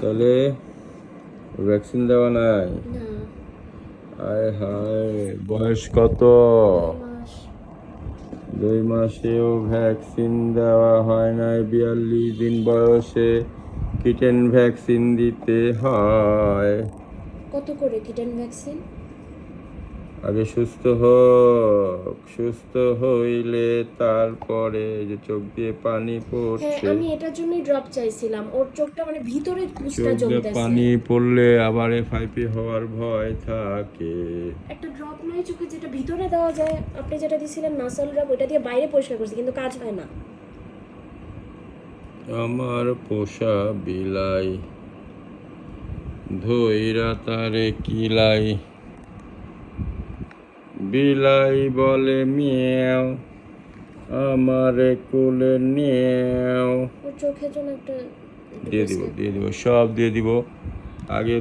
তাহলে ভ্যাকসিন দেওয়া নাই? না। আয় হায়, বয়স কত? 2 মাস। 2 মাসেও ভ্যাকসিন দেওয়া হয় নাই। 42 দিন বয়সে কিটেন ভ্যাকসিন দিতে হয়। কত করে কিটেন ভ্যাকসিন? আগে সুস্থ হোক, সুস্থ হইলে তারপরে যে চোখ দিয়ে পানি হ্যাঁ, পড়ছে। আমি এটার জন্যই ড্রপ চাইছিলাম। ওর চোখটা মানে ভিতরে পুঁজটা চোখ দিয়ে জমতেছে। পানি পড়লে আবার FIP হওয়ার ভয় থাকে। একটা ড্রপ নয় চোখে, যেটা ভিতরে দেওয়া যায়। আপনি যেটা দিয়েছিলেন নাসাল ড্রপ, ওইটা দিয়ে বাইরে পরিষ্কার করছি, কিন্তু কাজ হয় না। আমার পোষা বিলাই ধইরা তারে কিলাই, বিলাই বলে মিয়াও, আমারে কোলে নিয়েও। ওর চোখের জন্য একটা দিয়ে দিব সব দিয়ে দিব। আগে